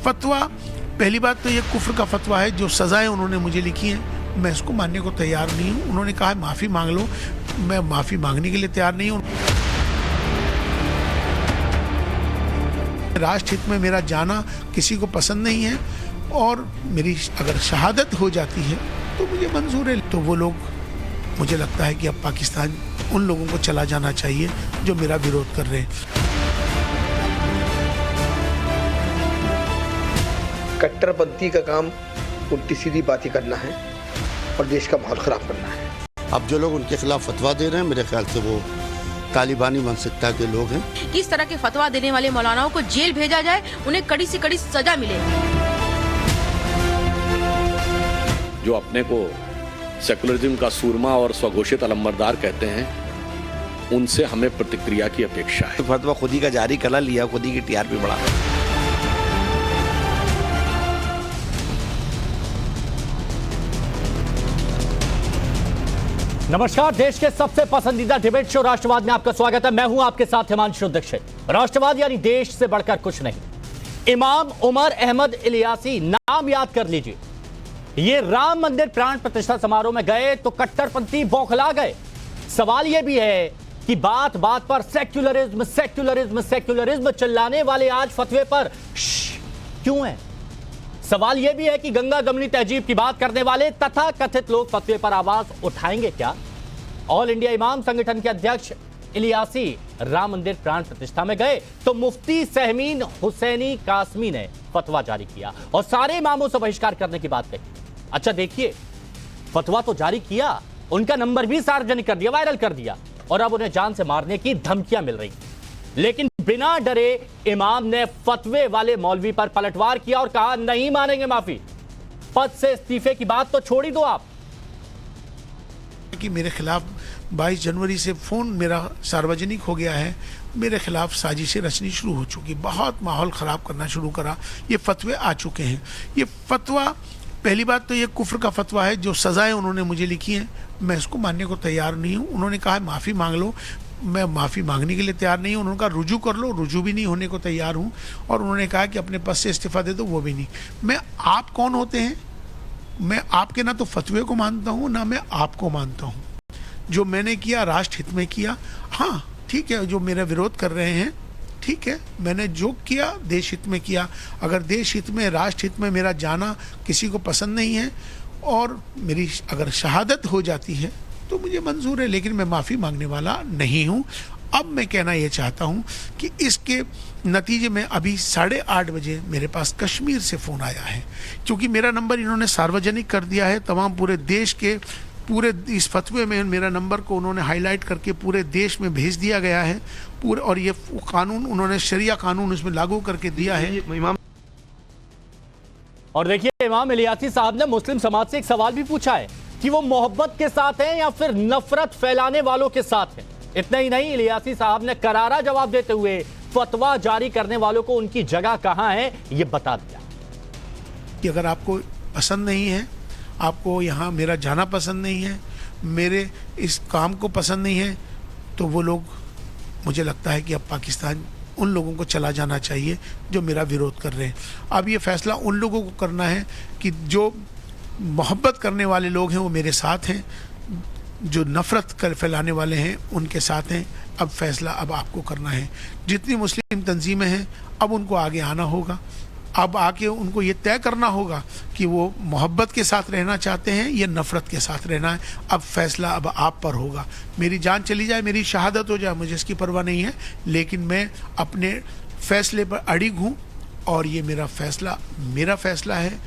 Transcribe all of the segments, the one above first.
फतवा, पहली बात तो ये कुफ्र का फतवा है। जो सज़ाएं उन्होंने मुझे लिखी हैं मैं इसको मानने को तैयार नहीं हूँ। उन्होंने कहा है माफ़ी मांग लो, मैं माफ़ी मांगने के लिए तैयार नहीं हूँ। राष्ट्र हित में मेरा जाना किसी को पसंद नहीं है और मेरी अगर शहादत हो जाती है तो मुझे मंजूर है। तो वो लोग, मुझे लगता है कि अब पाकिस्तान उन लोगों को चला जाना चाहिए जो मेरा विरोध कर रहे हैं। कट्टरपंथी का काम उल्टी सीधी बातें करना है और देश का माहौल ख़राब करना है। अब जो लोग उनके खिलाफ फतवा दे रहे हैं, मेरे ख्याल से वो तालिबानी मानसिकता के लोग हैं। किस तरह के फतवा देने वाले मौलानाओं को जेल भेजा जाए, उन्हें कड़ी से कड़ी सजा मिले। जो अपने को सेकुलरिज्म का सूरमा और स्वघोषित अलंबरदार कहते हैं, उनसे हमें प्रतिक्रिया की अपेक्षा है। फतवा खुद ही का जारी करा लिया, खुद ही की टीआरपी बढ़ा। नमस्कार, देश के सबसे पसंदीदा डिबेट शो राष्ट्रवाद में आपका स्वागत है। मैं हूं आपके साथ हिमांशु दीक्षित। राष्ट्रवाद यानी देश से बढ़कर कुछ नहीं। इमाम उमर अहमद इलियासी नाम याद कर लीजिए। ये राम मंदिर प्राण प्रतिष्ठा समारोह में गए तो कट्टरपंथी बौखला गए। सवाल यह भी है कि बात बात पर सेक्युलरिज्म सेक्युलरिज्म सेक्युलरिज्म चिल्लाने वाले आज फतवे पर क्यों है? सवाल यह भी है कि गंगा गमनी तहजीब की बात करने वाले तथा कथित लोग फतवे पर आवाज उठाएंगे क्या? ऑल इंडिया इमाम संगठन के अध्यक्ष इलियासी राम मंदिर प्राण प्रतिष्ठा में गए तो मुफ्ती सहमीन हुसैनी कासमी ने फतवा जारी किया और सारे इमामों से बहिष्कार करने की बात कही। अच्छा देखिए, फतवा तो जारी किया, उनका नंबर भी सार्वजनिक कर दिया, वायरल कर दिया और अब उन्हें जान से मारने की धमकियां मिल रही। लेकिन बिना डरे इमाम ने फतवे वाले मौलवी पर पलटवार किया और कहा नहीं मानेंगे माफी। पद से इस्तीफे की बात तो छोड़ ही दो आप। कि मेरे खिलाफ 22 जनवरी से फोन मेरा सार्वजनिक हो गया है, मेरे खिलाफ साजिशें रचनी शुरू हो चुकी, बहुत माहौल ख़राब करना शुरू करा। ये फतवे आ चुके हैं। ये फतवा, पहली बात तो ये कुफ्र का फतवा है। जो सज़ाएं उन्होंने मुझे लिखी हैं मैं इसको मानने को तैयार नहीं हूँ। उन्होंने कहा है माफ़ी मांग लो, मैं माफ़ी मांगने के लिए तैयार नहीं हूँ। उन्होंने कहा रुजू कर लो, रुजू भी नहीं होने को तैयार हूँ। और उन्होंने कहा कि अपने पद से इस्तीफ़ा दे दो, वो भी नहीं। मैं, आप कौन होते हैं? मैं आपके ना तो फतवे को मानता हूँ ना मैं आपको मानता हूँ। जो मैंने किया राष्ट्र हित में किया। हाँ ठीक है, जो मेरा विरोध कर रहे हैं ठीक है, मैंने जो किया देश हित में किया। अगर देश हित में, राष्ट्र हित में मेरा जाना किसी को पसंद नहीं है और मेरी अगर शहादत हो जाती है तो मुझे मंजूर है, लेकिन मैं माफ़ी मांगने वाला नहीं हूँ। अब मैं कहना ये चाहता हूँ कि इसके नतीजे में अभी 8:30 बजे मेरे पास कश्मीर से फ़ोन आया है, क्योंकि मेरा नंबर इन्होंने सार्वजनिक कर दिया है। तमाम पूरे देश के, पूरे इस फतवे में मेरा नंबर को उन्होंने हाईलाइट करके पूरे देश में भेज दिया गया है पूरे, और ये कानून उन्होंने शरिया कानून उसमें लागू करके दिया है। और देखिए, इमाम इलियासी साहब ने मुस्लिम समाज से एक सवाल भी पूछा है कि वो मोहब्बत के साथ हैं या फिर नफरत फैलाने वालों के साथ हैं। इतना ही नहीं, इलियासी साहब ने करारा जवाब देते हुए फतवा जारी करने वालों को उनकी जगह कहां है ये बता दिया कि अगर आपको पसंद नहीं है, आपको यहाँ मेरा जाना पसंद नहीं है, मेरे इस काम को पसंद नहीं है, तो वो लोग, मुझे लगता है कि अब पाकिस्तान उन लोगों को चला जाना चाहिए जो मेरा विरोध कर रहे हैं। अब ये फैसला उन लोगों को करना है कि जो मोहब्बत करने वाले लोग हैं वो मेरे साथ हैं, जो नफ़रत कर फैलाने वाले हैं उनके साथ हैं। अब फैसला अब आपको करना है। जितनी मुस्लिम तंजीमें हैं अब उनको आगे आना होगा। अब आके उनको ये तय करना होगा कि वो मोहब्बत के साथ रहना चाहते हैं या नफ़रत के साथ रहना है। अब फैसला अब आप पर होगा। मेरी जान चली जाए, मेरी शहादत हो जाए, मुझे इसकी परवाह नहीं है, लेकिन मैं अपने फैसले पर अड़िग हूँ और ये मेरा फैसला है,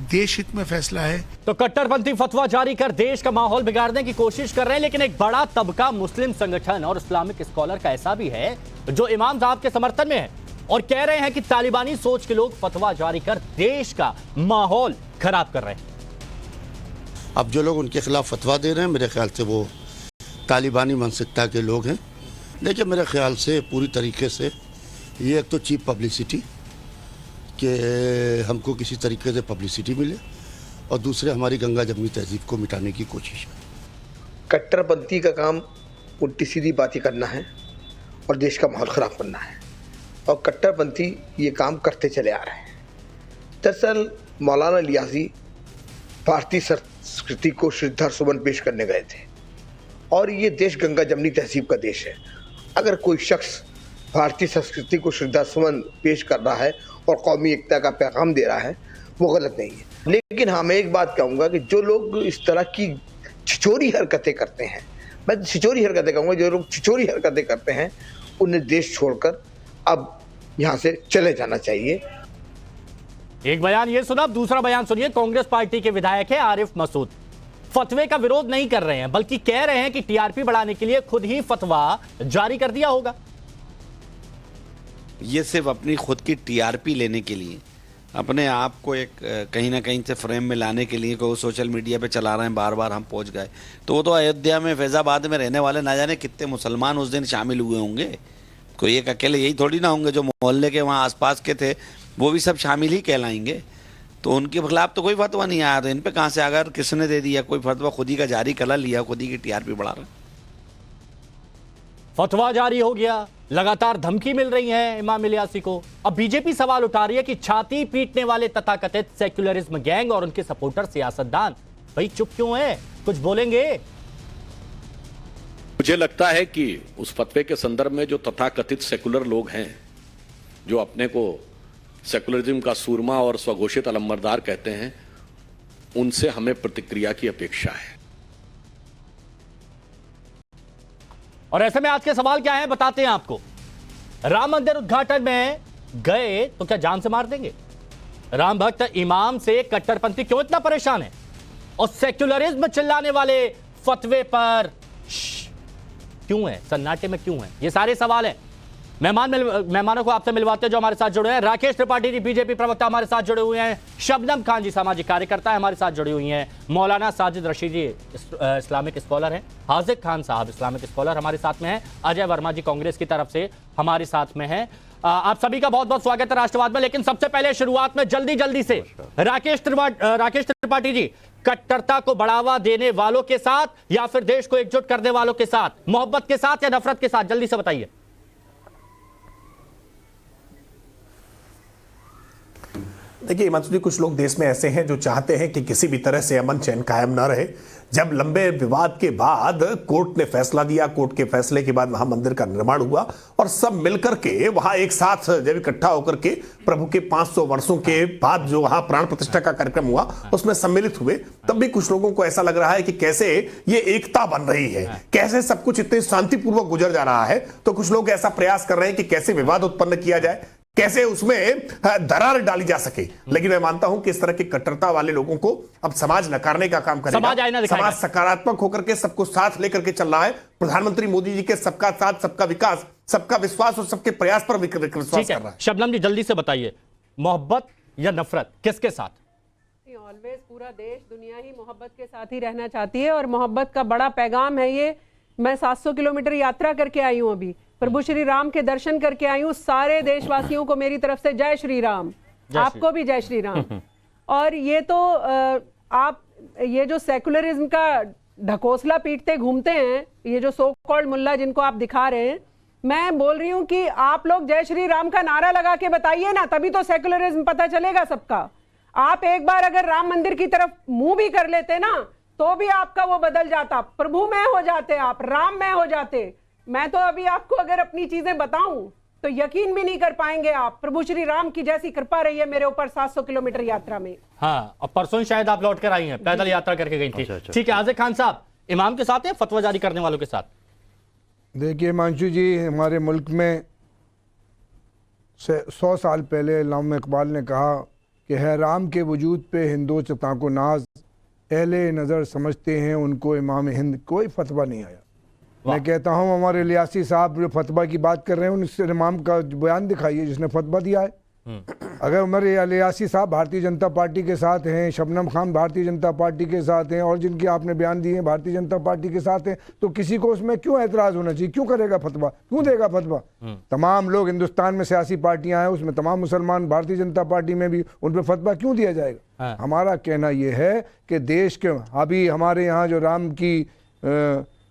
देश हित में फैसला है। तो कट्टरपंथी फतवा जारी कर देश का माहौल बिगाड़ने की कोशिश कर रहे हैं, लेकिन एक बड़ा तबका मुस्लिम संगठन और इस्लामिक स्कॉलर का ऐसा भी है जो इमाम साहब के समर्थन में है और कह रहे हैं कि तालिबानी सोच के लोग फतवा जारी कर देश का माहौल खराब कर रहे हैं। अब जो लोग उनके खिलाफ फतवा दे रहे हैं, मेरे ख्याल से वो तालिबानी मानसिकता के लोग हैं। लेकिन मेरे ख्याल से पूरी तरीके से ये एक तो चीप पब्लिसिटी कि हमको किसी तरीके से पब्लिसिटी मिले, और दूसरे हमारी गंगा जमनी तहजीब को मिटाने की कोशिश है। कट्टरपंथी का काम उल्टी सीधी बातें करना है और देश का माहौल ख़राब करना है, और कट्टरपंथी ये काम करते चले आ रहे हैं। दरअसल मौलाना इलियासी भारतीय संस्कृति को श्रद्धा सुमन पेश करने गए थे और ये देश गंगा जमनी तहजीब का देश है। अगर कोई शख्स भारतीय संस्कृति को श्रद्धा सुमन पेश कर रहा है और कौमी एकता का पैगाम दे रहा है, वो गलत नहीं है। लेकिन हाँ, मैं एक बात कहूँगा कि जो लोग इस तरह की छिछोरी हरकतें करते हैं, मैं छिछोरी हरकतें कहूँगा, जो लोग छिछोरी हरकतें करते हैं उन्हें देश छोड़कर अब यहाँ से चले जाना चाहिए। एक बयान ये सुना, अब दूसरा बयान सुनिए। कांग्रेस पार्टी के विधायक है आरिफ मसूद, फतवे का विरोध नहीं कर रहे हैं बल्कि कह रहे हैं कि टीआरपी बढ़ाने के लिए खुद ही फतवा जारी कर दिया होगा। ये सिर्फ अपनी खुद की टीआरपी लेने के लिए, अपने आप को एक कहीं ना कहीं से फ्रेम में लाने के लिए को सोशल मीडिया पे चला रहे हैं, बार बार हम पहुंच गए। तो वो तो अयोध्या में, फैजाबाद में रहने वाले ना जाने कितने मुसलमान उस दिन शामिल हुए होंगे। कोई एक अकेले यही थोड़ी ना होंगे, जो मोहल्ले के वहाँ आसपास के थे वो भी सब शामिल ही कहलाएंगे। तो उनके खिलाफ तो कोई फतवा नहीं आया, तो इन पे कहाँ से अगर किसने दे दिया कोई फतवा, खुद ही का जारी करा लिया, खुद ही की टीआरपी बढ़ा रहे। फतवा जारी हो गया, लगातार धमकी मिल रही है इमाम इलियासी को। अब बीजेपी सवाल उठा रही है कि छाती पीटने वाले तथाकथित सेक्युलरिज्म गैंग और उनके सपोर्टर सियासतदान भाई चुप क्यों है, कुछ बोलेंगे? मुझे लगता है कि उस फतवे के संदर्भ में जो तथाकथित सेकुलर लोग हैं, जो अपने को सेकुलरिज्म का सूरमा और स्वघोषित अलंबरदार कहते हैं, उनसे हमें प्रतिक्रिया की अपेक्षा है। और ऐसे में आज के सवाल क्या है बताते हैं आपको। राम मंदिर उद्घाटन में गए तो क्या जान से मार देंगे? राम भक्त इमाम से कट्टरपंथी क्यों इतना परेशान है? और सेक्युलरिज्म चिल्लाने वाले फतवे पर क्यों है, सन्नाटे में क्यों है? ये सारे सवाल हैं। मेहमानों को आपसे मिलवाते हैं जो हमारे साथ जुड़े हैं। राकेश त्रिपाठी जी बीजेपी प्रवक्ता हमारे साथ जुड़े हुए हैं। शबनम खान जी सामाजिक कार्यकर्ता है हमारे साथ जुड़ी हुई हैं। मौलाना साजिद रशीद जी इस्लामिक स्कॉलर हैं। हाजिक खान साहब इस्लामिक स्कॉलर हमारे साथ में हैं। अजय वर्मा जी कांग्रेस की तरफ से हमारे साथ में हैं। आप सभी का बहुत बहुत स्वागत है राष्ट्रवाद में। लेकिन सबसे पहले शुरुआत में जल्दी से राकेश त्रिपाठी जी, कट्टरता को बढ़ावा देने वालों के साथ या फिर देश को एकजुट करने वालों के साथ, मोहब्बत के साथ या नफरत के साथ, जल्दी से बताइए। देखिए हिमांशु जी, कुछ लोग देश में ऐसे हैं जो चाहते हैं कि किसी भी तरह से अमन चैन कायम ना रहे। जब लंबे विवाद के बाद कोर्ट ने फैसला दिया, कोर्ट के फैसले के बाद वहां मंदिर का निर्माण हुआ और सब मिलकर के वहां एक साथ जब इकट्ठा होकर के प्रभु के 500 वर्षों के बाद जो वहां प्राण प्रतिष्ठा का कार्यक्रम हुआ उसमें सम्मिलित हुए, तब भी कुछ लोगों को ऐसा लग रहा है कि कैसे ये एकता बन रही है, कैसे सब कुछ इतने शांतिपूर्वक गुजर जा रहा है। तो कुछ लोग ऐसा प्रयास कर रहे हैं कि कैसे विवाद उत्पन्न किया जाए, कैसे उसमें दरार डाली जा सके। लेकिन मैं मानता हूं कि इस तरह की कट्टरता वाले लोगों को अब समाज नकारने का काम करेगा। समाज सकारात्मक होकर के सबको साथ लेकर के चल रहा है। प्रधानमंत्री मोदी जी के सबका साथ, सबका विकास, सबका विश्वास और सबके प्रयास पर विश्वास कर रहा है। शबनम जी जल्दी से बताइए, मोहब्बत या नफरत, किसके साथ? ऑलवेज पूरा देश, दुनिया ही मोहब्बत के साथ ही रहना चाहती है और मोहब्बत का बड़ा पैगाम है ये। मैं 700 किलोमीटर यात्रा करके आई हूँ, अभी प्रभु श्री राम के दर्शन करके आई हूँ। सारे देशवासियों को मेरी तरफ से जय श्री राम, आपको भी जय श्री राम। और ये तो आप ये जो सेकुलरिज्म का ढकोसला पीटते घूमते हैं, ये जो सो कॉल्ड मुल्ला जिनको आप दिखा रहे हैं, मैं बोल रही हूँ कि आप लोग जय श्री राम का नारा लगा के बताइए ना, तभी तो सेकुलरिज्म पता चलेगा सबका। आप एक बार अगर राम मंदिर की तरफ मुंह भी कर लेते ना, तो भी आपका वो बदल जाता, प्रभु में हो जाते, आप राम में हो जाते। मैं तो अभी आपको अगर अपनी चीजें बताऊं तो यकीन भी नहीं कर पाएंगे आप। प्रभु श्री राम की जैसी कृपा रही है मेरे ऊपर 700 किलोमीटर यात्रा में। हाँ, और परसों शायद आप लौट कर आई हैं, पैदल यात्रा करके गई थी। ठीक है, हाजिक खान साहब, इमाम के साथ या फतवा जारी करने वालों के साथ? देखिए हिमांशु जी, हमारे मुल्क में 100 साल पहले अल्लामा इकबाल ने कहा कि है राम के वजूद पे हिंदू चता को नाज, अहले नज़र समझते हैं उनको इमाम हिंद। कोई फतवा नहीं आया। मैं कहता हूँ हमारे इलियासी साहब जो फतवा की बात कर रहे हैं उनसे इमाम का बयान दिखाइए जिसने फतवा दिया है। अगर हमारे इलियासी साहब भारतीय जनता पार्टी के साथ हैं, शबनम खान भारतीय जनता पार्टी के साथ हैं और जिनकी आपने बयान दिए हैं भारतीय जनता पार्टी के साथ हैं, तो किसी को उसमें क्यों एतराज होना चाहिए? क्यों करेगा फतवा, क्यों देगा फतवा? तमाम लोग हिंदुस्तान में सियासी पार्टियां हैं, उसमें तमाम मुसलमान भारतीय जनता पार्टी में भी, उन पर फतवा क्यों दिया जाएगा? हमारा कहना यह है कि देश के अभी हमारे यहाँ जो राम की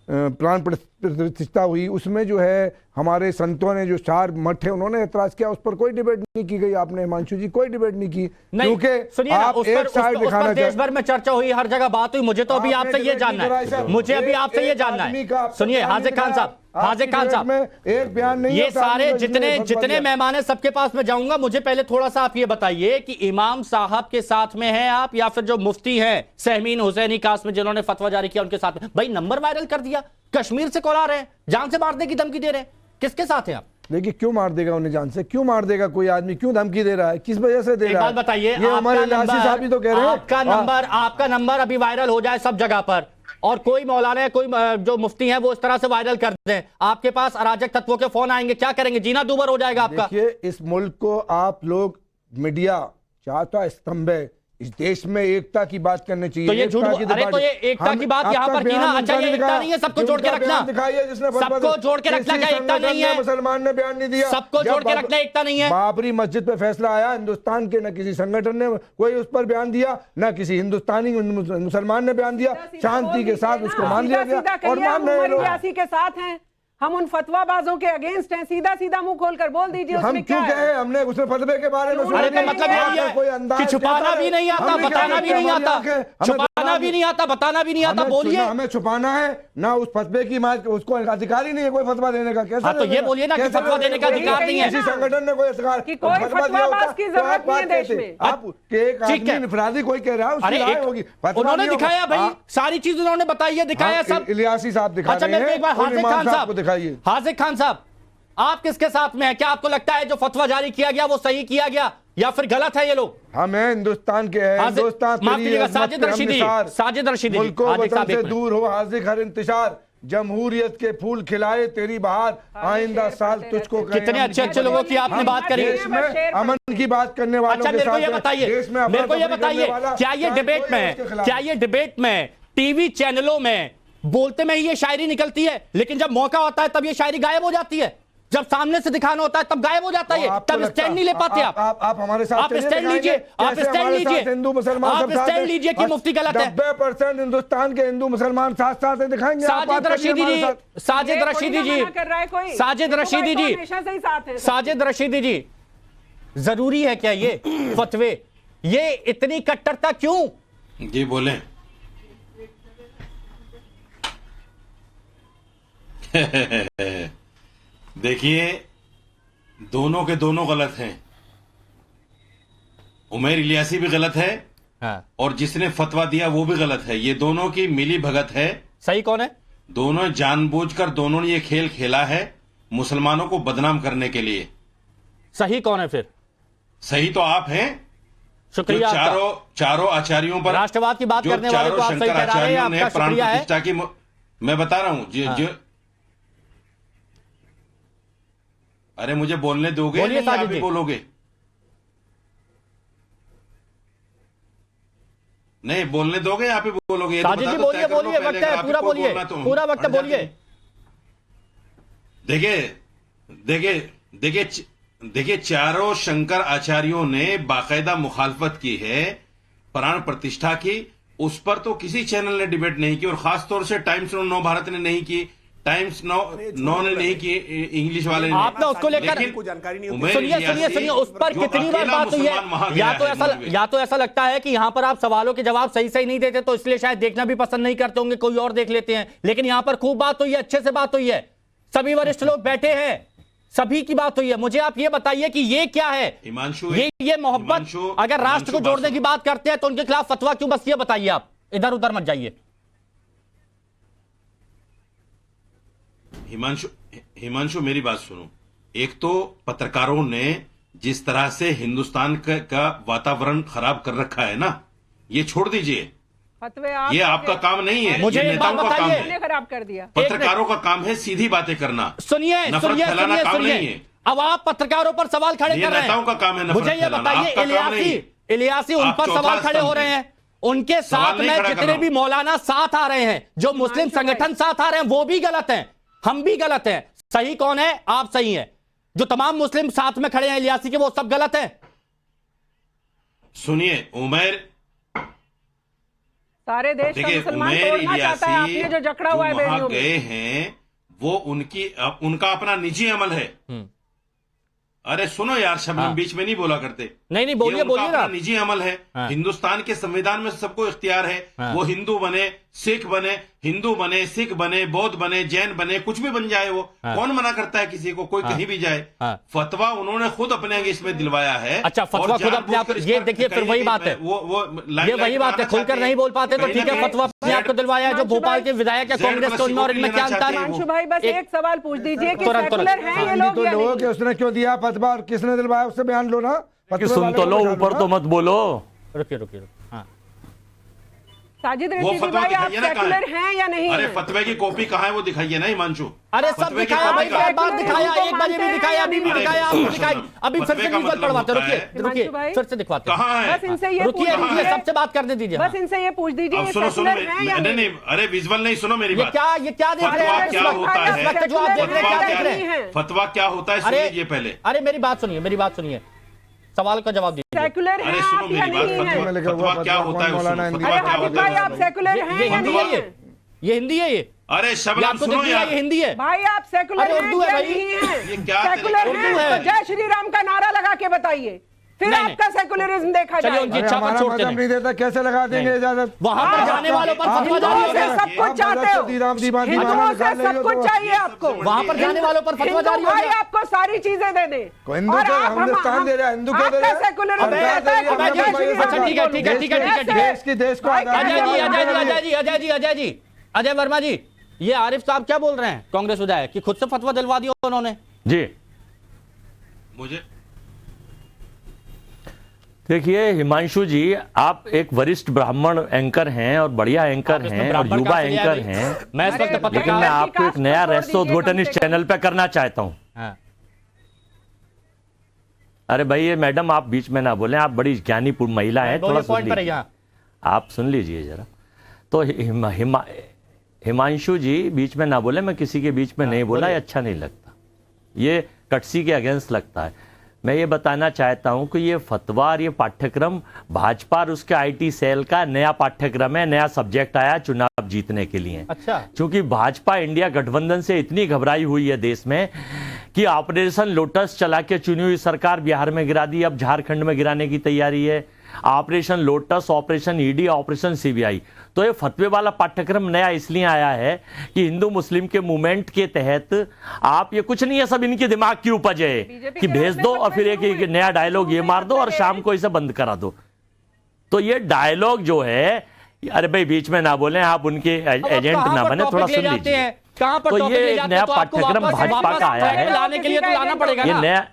प्राण प्रतिष्ठा हुई, उसमें जो है हमारे संतों ने जो 4 मठ है उन्होंने एतराज किया, उस पर कोई डिबेट नहीं की गई। आपने हिमांशु जी कोई डिबेट नहीं की, क्योंकि आप एक साइड दिखाना देश भर में चर्चा हुई, हर जगह बात हुई। मुझे तो अभी आपसे ये जानना है, मुझे अभी आपसे ये जानना है। सुनिए हाजिर खान साहब, हाजिर खान साहब, एक बयान नहीं, ये सारे जितने मेहमान हैं सबके पास में जाऊंगा। मुझे पहले थोड़ा सा आप ये बताइए कि इमाम साहब के साथ में हैं आप, या फिर जो मुफ्ती हैं सहमीन हुसैनी कासमी जिन्होंने फतवा जारी किया उनके साथ में? भाई नंबर वायरल कर दिया, कश्मीर से कॉल आ रहे हैं, जान से मारने की धमकी दे रहे हैं, किसके साथ हैं आप? देखिए क्यों मार देगा उन्हें जान से, क्यों मार देगा कोई आदमी, क्यों धमकी दे रहा है, किस वजह से दे रहा है? एक बात बताइए, ये हमारे इलासी साहब ही तो कह रहे हैं आपका नंबर अभी वायरल हो जाए सब जगह पर, और कोई मौलाना है, कोई जो मुफ्ती है वो इस तरह से वायरल कर दें, आपके पास अराजक तत्वों के फोन आएंगे, क्या करेंगे? जीना दूभर हो जाएगा आपका। देखिए इस मुल्क को आप लोग मीडिया चाहता स्तंभ है, इस देश में एकता की बात करनी चाहिए। तो ये झूठ, अरे तो ये एकता की बात यहाँ पर की ना? अच्छा ये एकता नहीं है, सबको जोड़ के रखना, सबको जोड़ के रखना, क्या एकता नहीं है? मुसलमान ने बयान नहीं दिया, सबको जोड़ के रखना एकता नहीं है? बाबरी मस्जिद पे फैसला आया हिंदुस्तान के, न किसी संगठन ने कोई उस पर बयान दिया, न किसी हिंदुस्तानी मुसलमान ने बयान दिया, शांति के साथ उसको मान लिया गया और मान रहे लोग के साथ हैं। हम उन फतवाबाजों के अगेंस्ट हैं, सीधा सीधा मुंह खोलकर बोल दीजिए। हम क्यों कहे? हमने उसमें फतवे के बारे में अरे तो मतलब यही है कि छुपाना भी नहीं आता, बताना भी नहीं आता, छुपाना भी नहीं आता, बताना भी नहीं आता, बोलिए। हमें छुपाना है ना, उस फतवे की उसको अधिकार ही नहीं है कोई फतवा देने का। कैसे? तो ये बोलिए ना कि फतवा देने का अधिकार नहीं है, किसी संगठन ने कोई अधिकार की जरूरत नहीं है देश में। आप एक आदमी इंफरादी कोई कह रहा है उसकी राय होगी, उन्होंने दिखाया भाई, सारी चीज उन्होंने बताई है, दिखाया सब। इलियासी साहब दिखा रहे हैं। अच्छा मेरे एक बार हाजिर खान साहब, हाजिर खान साहब आप किसके साथ में हैं? क्या आपको लगता है जो फतवा जारी किया गया वो सही किया गया या फिर गलत है? ये लोग हमें हिंदुस्तान के हैं, हिंदुस्तान साजिद रशीदी, साजिद रशीदी मुल्को वतन से दूर हो, हाजिर हर इंतजार, जमहूरियत के फूल खिलाए तेरी बहार, आइंदा साल तुझको। कितने अच्छे अच्छे लोगों की आपने बात करी, देश में अमन की बात करने वालों अच्छा मेरे को ये बताइए, क्या ये डिबेट में, क्या ये डिबेट में टीवी चैनलों में बोलते में ही ये शायरी निकलती है, लेकिन जब मौका होता है तब ये शायरी गायब हो जाती है? जब सामने से दिखाना होता है तब गायब हो जाता है, तब स्टैंड नहीं ले पाते आप हमारे साथ आप स्टैंड लीजिए, आप स्टैंड लीजिए, हिंदू मुसलमान आप स्टैंड लीजिए कि मुफ्ती गलत है। 90% हिंदुस्तान के हिंदू मुसलमान साथ साथ दिखाएंगे। साजिद रशीदी जी, साजिद रशीदी जी, साजिद रशीदी जी, साजिद रशीदी जी, जरूरी है क्या ये फतवे, ये इतनी कट्टरता क्यों? जी बोले। देखिए दोनों के दोनों गलत हैं, उमैर इलियासी भी गलत है और जिसने फतवा दिया वो भी गलत है, ये दोनों की मिली भगत है। सही कौन है? दोनों जानबूझकर दोनों ने ये खेल खेला है मुसलमानों को बदनाम करने के लिए। सही कौन है फिर? सही तो आप हैं, शुक्रिया। चारों आचार्यों पर राष्ट्रवाद की बात करने वाले को आप सही कह रहे हैं, आपका शुक्रिया है। मैं बता रहा हूं अरे मुझे बोलने दोगे? बोलिए नहीं, आप भी बोलोगे? नहीं बोलने दोगे, आप ही बोलोगे? साजिद जी बोलिए, बोलिए, वक्त है पूरा, बोलिए पूरा वक्त, बोलिए। देखिए चारों शंकर आचार्यों ने बाकायदा मुखालफत की है प्राण प्रतिष्ठा की, उस पर तो किसी चैनल ने डिबेट नहीं की, और खासतौर से टाइम्स नौ भारत ने नहीं की, टाइम्स नौ ने नहीं की, इंग्लिश वाले ने। आपने उसको लेकर सुनिए उस पर कितनी बार बात हुई है? या तो ऐसा लगता है कि यहां पर आप सवालों के जवाब सही नहीं देते, तो इसलिए शायद देखना भी पसंद नहीं करते होंगे, कोई और देख लेते हैं, लेकिन यहां पर खूब बात हुई है, अच्छे से बात हुई है, सभी वरिष्ठ लोग बैठे हैं, सभी की बात हुई है। मुझे आप ये बताइए कि ये क्या है? ये मोहब्बत, अगर राष्ट्र को जोड़ने की बात करते हैं तो उनके खिलाफ फतवा क्यों? बस ये बताइए, आप इधर उधर मत जाइए। हिमांशु मेरी बात सुनो, एक तो पत्रकारों ने जिस तरह से हिंदुस्तान का वातावरण खराब कर रखा है ना, ये छोड़ दीजिए, ये आपका काम नहीं है, मुझे ये नेताओं का काम है, खराब कर दिया। पत्रकारों का काम है सीधी बातें करना, सुनिए नफरत फैलाना काम नहीं है। अब आप पत्रकारों पर सवाल खड़े कर रहे हैं, नेताओं का काम है नफरत मुझे ये बताइए, इलियासी उन पर सवाल खड़े हो रहे हैं, उनके साथ में जितने भी मौलाना साथ आ रहे हैं, जो मुस्लिम संगठन साथ आ रहे हैं, वो भी गलत हैं, हम भी गलत हैं। सही कौन है? आप सही हैं। जो तमाम मुस्लिम साथ में खड़े हैं इलियासी के, वो सब गलत हैं। सुनिए सारे देश का देखिए मुसलमान उमर तोड़ना चाहता है, इलियासी आपने जो जकड़ा हुआ है जो वहां बेड़ियों में। गए हैं वो उनका अपना निजी अमल है। अरे सुनो यार, शबनम बीच में नहीं बोला करते। नहीं बोलिए ये उनका बोलिए ना अपना निजी अमल है। हाँ। हिंदुस्तान के संविधान में सबको इख्तियार है। हाँ। वो हिंदू बने, सिख बने, हिंदू बने, सिख बने, बौद्ध बने, जैन बने, कुछ भी बन जाए वो। हाँ। कौन मना करता है किसी को, कोई हाँ। कहीं भी जाए। हाँ। फतवा उन्होंने खुद अपने इसमें दिलवाया है। अच्छा, फतवा और खुद अपने आप, जानबूझकर इस ये पर देखिए फिर कहीं वही भी बात है। वो ये वही बात है, खुलकर नहीं बोल पाते तो ठीक है, फतवा अपने आप को दिलवाया है। जो भोपाल के विधायक है कांग्रेस के, उनमें और इनमें क्या अंतर है? हिमांशु भाई बस एक सवाल पूछ दीजिए कि तुरंत, सेकुलर हैं ये लोग तो या लोगों नहीं? के उसने क्यों दिया फतवा और किसने दिलवाया उससे बयान लो ना। फतवे सुन वाले तो को लो, बता दो ऊपर ना। तो मत बोलो। रुकिए हाँ। साजिद वो रशीदी फतवा भाई आप दिखाइए ना कहाँ सेकुलर है? हैं या नहीं अरे हैं? फतवे की कॉपी कहाँ है वो दिखाइए ना हिमांशु। अरे सब फतवे की दिखाया भाई, कॉपी कहाँ है? बार दिखाया, उनको 1 बजे भी मानते दिखाया, हैं अभी भी या दिखाया, नहीं? आपको दिखाई, अभी फिर फतवे से का न्यूज़ मतलब पढ़वाते। होता है- रुकिए हिमांशु भाई, फिर से दिखवाते हैं। कहाँ है? बस इनसे ये रुकिए पूछ दीजिए, सबसे बात करने दीजिए। बस इनसे ये पूछ दीजिए अब ये सुनो सेकुलर हैं या नहीं नहीं? नहीं, अरे विजुअल नहीं, सुनो मेरी ये बात। क्या देख रहे फतवा हैं क्या होता है? इस वक्त जो आप देख रहे हैं, क्या देख रहे हैं? फतवा क्या होता है, सुन अरे लीजिए पहले। अरे मेरी बात सुनिए, सवाल का जवाब दीजिए। सेकुलर हैं अरे सुनो आप या मेरी नहीं बात, हैं? फतवा क्या होता है, मौलाना सुनो, हिंदी फतवा अरे क्या हाबिब होता भाई है? आप सेकुलर हैं ये या हिंदी नहीं है, हैं? ये हिंदी है, ये अरे ये शबनम आपको सुनो दिख रहा है, यार, ये हिंदी है। भाई आप सेकुलर अरे हैं उर्दू है या भाई। नहीं हैं? ये क्या सेकुलर उर्दू हैं है। तो जय श्री राम का नारा लगा के बताइए, फिर नहीं, आपका सेकुलरिज्म देखा चलिए, जाएगा। उनकी अरे इच्छा पर हमारा छोड़ते मजहब नहीं। नहीं देता, कैसे लगा देंगे इजाजत? वहां पर जाने वालों पर फतवा जारी हो हिंदुओं से गया। सब कुछ चाहते हो, हिंदुओं से सब कुछ चाहिए आपको। वहां पर जाने वालों पर फतवा जारी हो भाई गया। आपको सारी चीजें दे दे हिंदू और को आप हिंदुस्तान दे रहा है, हिंदू को दे रहा है। सेकुलरिज्म अबे, कहता है कि अबे, मैं जय भाई, श्री राम अच्छा, ठीक है, बोलूं। ठीक है, ठीक है, ठीक है, ठीक है। देश की देश को भाई, आजादी अजय वर्मा जी, ये आरिफ साहब क्या बोल रहे हैं, कांग्रेस विधायक, कि खुद से फतवा दिलवा दिया उन्होंने? जी मुझे देखिए हिमांशु जी, आप एक वरिष्ठ ब्राह्मण एंकर हैं और बढ़िया एंकर इसमें हैं और ब्राह्मण युवा कहाँ से लिया एंकर भाई? हैं, मैं इस वक्त अरे, लेकिन पत्रकार मैं की आपको एक कास्ट नया को छोड़ रेस्टोद्घोटन इस दीजिए, चैनल पे करना चाहता हूं। हाँ। अरे भाई ये मैडम आप बीच में ना बोलें, आप बड़ी ज्ञानी महिला हैं, थोड़ा सुन पॉइंट पर लीजिए। यहाँ आप सुन लीजिए जरा। तो हिमांशु जी बीच में ना बोले, मैं किसी के बीच में नहीं बोला, ये अच्छा नहीं लगता, ये कटसी के अगेंस्ट लगता है। मैं ये बताना चाहता हूं कि ये फतवा और ये पाठ्यक्रम भाजपा और उसके आईटी सेल का नया पाठ्यक्रम है, नया सब्जेक्ट आया चुनाव जीतने के लिए। अच्छा, क्योंकि भाजपा इंडिया गठबंधन से इतनी घबराई हुई है देश में कि ऑपरेशन लोटस चला के चुनी हुई सरकार बिहार में गिरा दी, अब झारखंड में गिराने की तैयारी है। Operation lotus, operation ED, operation CBI. तो ये फतवे वाला पाठ्यक्रम नया इसलिए आया है कि हिंदू मुस्लिम के मूवमेंट के तहत आप, ये कुछ नहीं है, सब इनके दिमाग की उपज है कि भेज दो और फिर एक नया डायलॉग ये मार दो और शाम को इसे बंद करा दो। तो ये डायलॉग जो है, अरे भाई बीच में ना बोलें, आप उनके एजेंट ना बने, थोड़ा सुन लीजिए। कहाँ पर तो टॉपिक ले ये जाते नया हैं? तो आपको पाठ्यक्रम वापस भाजपा का आया ट्रैक पे है, लाने के लिए तो लाना पड़ेगा ये ना। नया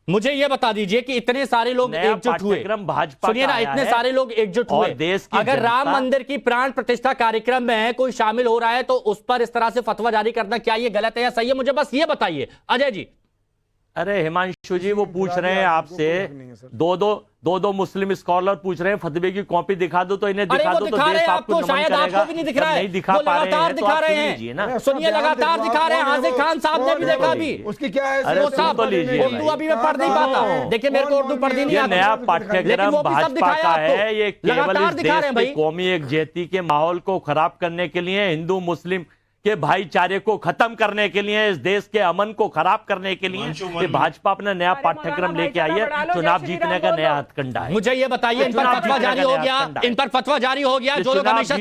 मुझे ये बता दीजिए कि इतने सारे लोग नया एकजुट हुए, पाठ्यक्रम भाजपा सुनिए का ना, आया इतने है सारे लोग एकजुट और हुए, देश की अगर राम जनता- मंदिर की प्राण प्रतिष्ठा कार्यक्रम में कोई शामिल हो रहा है तो उस पर इस तरह से फतवा जारी करना क्या ये गलत है या सही है? मुझे बस ये बताइए अजय जी। अरे हिमांशु जी, वो पूछ रहे हैं आपसे, दो मुस्लिम स्कॉलर पूछ रहे हैं फतवे की कॉपी दिखा दो, तो इन्हें अरे दिखा वो दो तो दिखा रहे देश हैं आपको आपको, नमन शायद करेगा। आपको भी नहीं दिख रहा जब है, नहीं दिखा वो पा रहे लगातार हैं तो दिखा आप रहे सुन हैं। लीजिए ना। सुनिए, लगातार दिखा रहे हैं, हाजिर खान साहब ने भी देखा अभी। उसकी क्या है? अरे वो सुन साहब तो लीजिए उर्दू अभी मैं पढ़ नहीं पाता, देखिए मेरे को उर्दू पढ़नी नहीं ये आती, नया लेकिन पाठ्यक्रम वो भी सब भाजपा दिखाया का आपको। है, ये केवल लगातार इस दिखा रहे देश हैं के भाई। कौमी एकजुटता के माहौल को खराब करने के लिए, हिंदू मुस्लिम के भाईचारे को खत्म करने के लिए, इस देश के अमन को खराब करने के लिए ये भाजपा अपना नया पाठ्यक्रम लेके आई है, चुनाव जीतने का नया हथकंडा है। मुझे ये बताइए, इन पर फतवा जारी हो गया, इन पर फतवा जारी हो गया, जो लोग हमेशा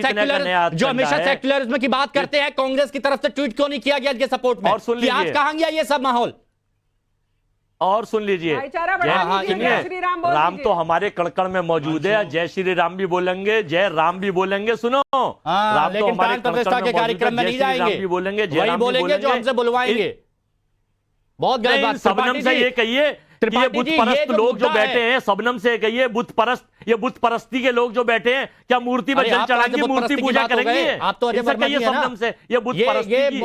सेक्युलरिज्म की बात करते हैं, कांग्रेस की तरफ से ट्वीट क्यों नहीं किया गया इनके सपोर्ट में? और सुन कि आज लीजिए, कहां गया ये सब माहौल? और सुन लीजिए, भाईचारा बढ़ा लीजिए, जय श्री राम बोल राम दीजिए। तो हमारे कड़कड़ में मौजूद है, जय श्री राम भी बोलेंगे, जय राम भी बोलेंगे। सुनो, राम तो लेकिन हमारे प्राण प्रतिष्ठा के कार्यक्रम में नहीं जाएंगे, भी बोलेंगे, जय वही राम भी बोलेंगे जो हमसे बुलवाएंगे। बहुत गलत बात। सबनम से ये कहिए कि ये बुत परस्त लोग जो बैठे हैं, सबनम से कहिए बुत परस्त, ये बुत परस्ती के लोग जो बैठे हैं, क्या मूर्ति में जल चढ़ाएंगे, मूर्ति पूजा करेंगे? आप तो अजय वर्मा जी हैं ना, सबनम से ये बुत परस्ती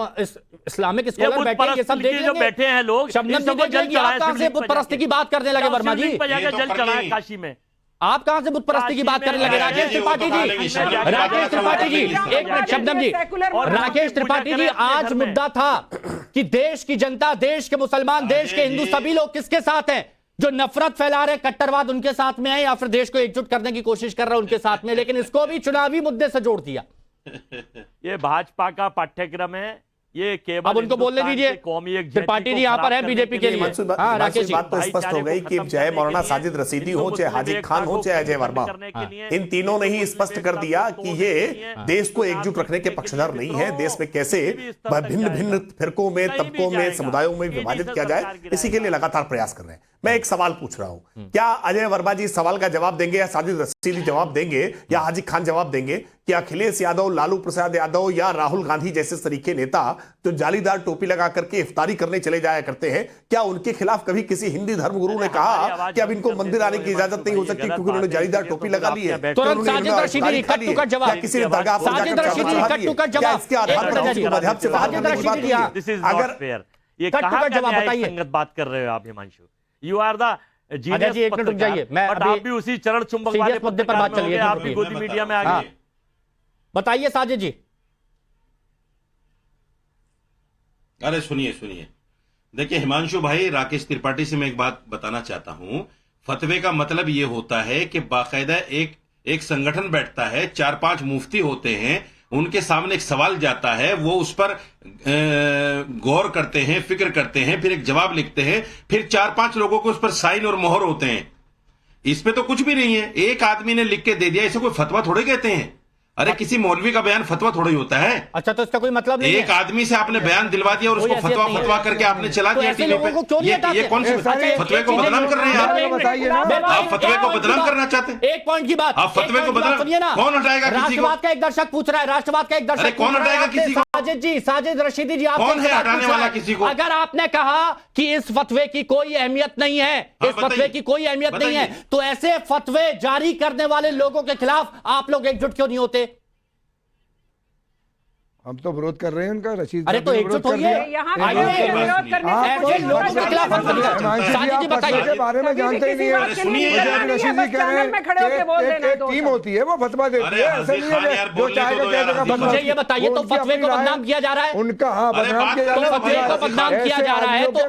इस्लामिक स्कॉलर बैठे हैं, ये सब देख जो बैठे हैं लोग, शबनम जी देख लेंगे। आप कहां से बुत परस्ती की बात करने लगे वर्मा जी? जल चढ़ाए काशी में, आप कहां से बुत परस्ती की बात करने लगे? राकेश त्रिपाठी जी, राकेश त्रिपाठी जी, एक मिनट शबनम जी, राकेश त्रिपाठी जी, आज मुद्दा था कि देश की जनता, देश के मुसलमान, देश के हिंदू सभी लोग किसके साथ हैं? जो नफरत फैला रहे कट्टरवाद उनके साथ में है, या फिर देश को एकजुट करने की कोशिश कर रहे हैं उनके साथ में, लेकिन इसको भी चुनावी मुद्दे से जोड़ दिया। ये भाजपा का पाठ्यक्रम है, ये केवल अब उनको बोलने दीजिए, कौमी त्रिपाठी जी यहाँ पर है बीजेपी के लिए। हाँ, राकेश जी, बात तो स्पष्ट हो गई कि चाहे मौलाना साजिद रसीदी हो, चाहे हाजी खान हो, चाहे अजय वर्मा, इन तीनों ने ही स्पष्ट कर दिया कि ये देश को एकजुट रखने के पक्षधर नहीं है। देश में कैसे भिन्न भिन्न फिरकों में, तबकों में, समुदायों में विभाजित किया जाए, इसी के लिए लगातार प्रयास कर रहे हैं। मैं एक सवाल पूछ रहा हूं, क्या अजय वर्मा जी सवाल का जवाब देंगे, या साजिद रसीदी जवाब देंगे, या हाजी खान जवाब देंगे कि अखिलेश यादव, लालू प्रसाद यादव या राहुल गांधी जैसे तरीके नेता जो जालीदार टोपी लगा करके इफ्तारी करने चले जाया करते हैं, क्या उनके खिलाफ कभी किसी हिंदी धर्मगुरु ने कहा कि अब इनको मंदिर आने की इजाजत नहीं हो सकती क्योंकि उन्होंने जालीदार टोपी लगा ली है? तुरंत Sajid Rashidi cut to cut जवाब, किसी ने दरगाह पर साजिद जाकर रशीदी कट टू कट क्या जवाब, इसके आधार पर उसको मजहब से बाहर करने की बात नहीं है? This is not fair. ये कहां का न्याय संगत बात कर रहे हो आप Himanshu? You are the Ajay ji, एक मिनट रुक जाइए, मैं बट आप भी उसी चरण चुंबक वाले मुद्दे पर बात चलिए, आप भी गोदी मीडिया में आ गए। बताइए साजिद जी। अरे सुनिए सुनिए, देखिए हिमांशु भाई, राकेश त्रिपाठी से मैं एक बात बताना चाहता हूं। फतवे का मतलब यह होता है कि बाकायदा एक संगठन बैठता है, 4-5 मुफ्ती होते हैं, उनके सामने एक सवाल जाता है, वो उस पर गौर करते हैं, फिक्र करते हैं, फिर एक जवाब लिखते हैं, फिर 4-5 लोगों को उस पर साइन और मोहर होते हैं। इस पे तो कुछ भी नहीं है, एक आदमी ने लिख के दे दिया, इसे कोई फतवा थोड़े कहते हैं। अरे किसी मौलवी का बयान फतवा थोड़ा ही होता है। अच्छा, तो इसका कोई मतलब नहीं एक आदमी से आपने बयान दिलवा दिया और उसको फतवा करके आपने चला दिया टीवी पे। ये कौन से फतवे को बदनाम कर रहे हैं आप फतवे को बदनाम करना चाहते हैं? एक पॉइंट की बात, आप फतवे को बदनाम, कौन हटाएगा किसी को? राष्ट्रवाद का एक दर्शक पूछ रहा है, राष्ट्रवाद का एक दर्शक कौन हटाएगा किसी को? साजिद जी, साजिद रशीदी जी, कौन है हटाने वाला किसी को? अगर आपने कहा कि इस फतवे की कोई अहमियत नहीं है, इस फतवे की कोई अहमियत नहीं है, तो ऐसे फतवे जारी करने वाले लोगों के खिलाफ आप लोग एकजुट क्यों नहीं होते? हम तो विरोध कर रहे हैं उनका। रशीद, अरे तो एकजुट होइए, विरोध करने से कोई लोगों के खिलाफ साजिद जी बताइए के बारे में जानते ही नहीं है। रशीद जी कह रहे हैं एक टीम होती है, वो फतवा देती है, ऐसा नहीं है जो चाहेगा कह देगा। मुझे ये बताइए, तो फतवे को बदनाम किया जा रहा है उनका? हाँ, बदनाम किया जा रहा है, फतवे को बदनाम किया जा रहा है, तो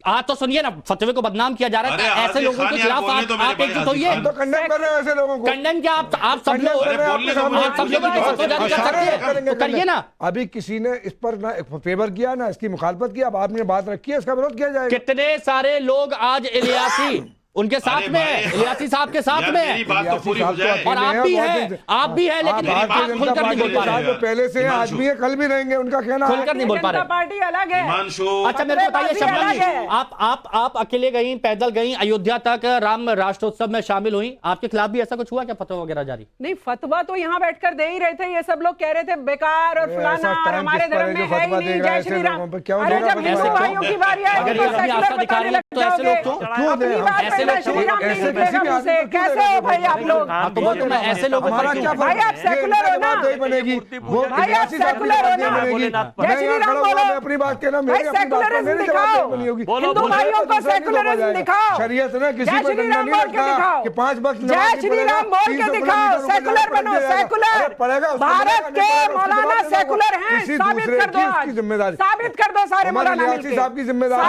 आप तो सुनिए ना, फतवे को बदनाम किया जा रहा है, तो ऐसे लोगों के खिलाफ आप एकजुट होइए। तो कंडेम कर रहे हैं ऐसे लोगों को। कंडेम क्या आप सब लोग फतवा जारी कर सकते हैं, तो करिए ना। अभी किसी ने इस पर ना फेवर किया ना इसकी मुखालफत की, अब आपने बात रखी है, इसका विरोध किया जाएगा। कितने सारे लोग आज इलियासी उनके साथ में है, इलियासी साहब के साथ में है, और आप भी है, आप भी है, लेकिन आप खुलकर नहीं बोल पा रहे हैं। पहले से आज भी है, कल भी रहेंगे, उनका कहना है। खुलकर नहीं बोल पा रहे। पार्टी अलग है। अच्छा मेरे को बताइए शबनम जी, आप अकेले गई, पैदल गई अयोध्या तक, राम राष्ट्रोत्सव में शामिल हुई, आपके खिलाफ भी ऐसा कुछ हुआ क्या, फतवा वगैरह जारी? नहीं, फतवा तो यहाँ बैठकर दे ही रहे थे, ये सब लोग कह रहे थे बेकार और फलाना, और हमारे धर्म में है ही नहीं, जय श्री राम। अरे जब हिंदू भाइयों की बारी आएगी तो सेकुलर बताने लग जाओगे। ऐसे लोग कैसे हो भाई आप लोग? ऐसे लोग भाई आप सेकुलर हो ना, भाई आप सेकुलर हो ना, जय श्री राम बोलो, अपनी बात कहना, भाई सेकुलरिज्म दिखाओ, हिंदू भाइयों को सेकुलरिज्म दिखाओ, शरीयत ना किसी जय पर श्री डंडा राम नहीं बोल के लगता दिखाओ, कि 5 वक्त जय श्री राम बोल के दिखाओ, सेकुलर बनो, सेकुलर। भारत के मौलाना सेकुलर हैं, साबित कर दो आज, साबित कर दो सारे मौलाना मिलके, साहब की जिम्मेदारी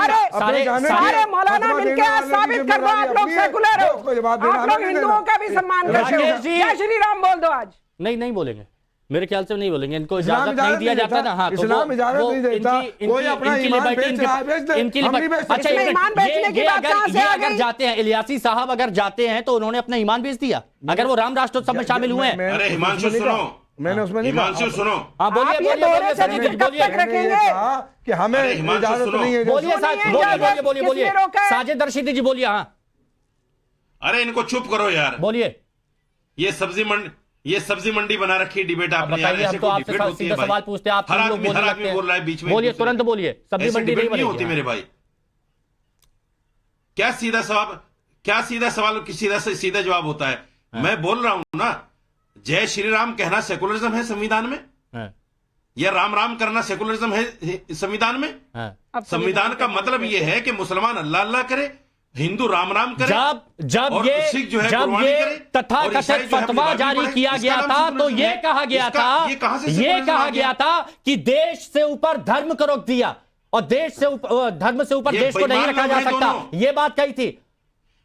सारे मौलाना मिलके आज साबित कर दो आप लोग सेकुलर हो, आप लोग हिंदुओं का भी सम्मान करते हो। जय श्री राम बोल दो आज। नहीं बोलेंगे, मेरे ख्याल से नहीं बोलेंगे, इनको इजाजत नहीं दिया जाता ना। हाँ, इस्लाम इजाजत नहीं देता, कोई अपना ईमान बेच रहा है, बेच दे, इनकी हम नहीं बेच सकते। अच्छा ईमान बेचने की बात कहां से आ गई? अगर जाते हैं इलियासी साहब, अगर जाते हैं तो उन्होंने अपना ईमान बेच दिया, अगर वो राम राष्ट्रोत्सव में शामिल हुए हैं। अरे हिमांशु सुनो, मैंने उसमें नहीं हिमांशु सुनो, हाँ बोलिए कब तक रखेंगे कि हमें इजाजत नहीं है। बोलिए साजिद रशीदी जी बोलिए। हाँ अरे इनको चुप करो यार, बोलिए। ये सब्जी मंडी बना रखी डिबेट आपने यार, बताइए, हम तो आपसे सीधा सवाल पूछते हैं, आप हर लोग आदमी बोलने लगते हैं। बोल रहा है बीच में। बोलिए, तुरंत बोलिए, सब्जी मंडी नहीं होती मेरे भाई। क्या सीधा सवाल सीधा जवाब होता है? मैं बोल रहा हूं ना, जय श्री राम कहना सेकुलरिज्म है संविधान में? या राम राम करना सेकुलरिज्म है संविधान में? संविधान का मतलब यह है कि मुसलमान अल्लाह अल्लाह करे, हिंदू राम राम करे, जब ये तथाकथित फतवा जारी किया गया था, तो ये कहा गया था कि देश से ऊपर धर्म को रोक दिया, और देश से ऊपर धर्म से ऊपर देश को नहीं रखा जा सकता, ये बात कही थी।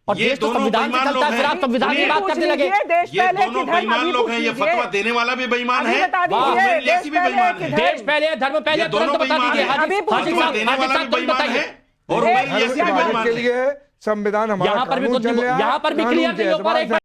और ये देश तो दोनों संविधान से बेईमान चलता है, लोग फिर आप हैं। संविधान की बात पूछ करने लगे। लीजिए, देश ये पहले दोनों कि धर्म, बेईमान अभी लोग पूछ हैं, ये लीजिए। फतवा देने वाला भी बेईमान अभी है बता और दीजिए, उमर इलियासी भी देश बेईमान पहले है। कि देश पहले, धर्म पहले, ये दोनों तुरंत बता बेईमान दीजिए। हैं। हाजी अभी पूछ हाजी फतवा साहब, देने हाजी वाला साहब, भी तुरंत बेईमान बताइए। है और उमर धर्म इलियासी के भी मालिक बेईमान के है। लिए संविधान हमारा यहाँ पर भी कानून तो चल रहा है, यहाँ पर भी कानून क्लियर के नहीं हो पा रहा है। एतबार से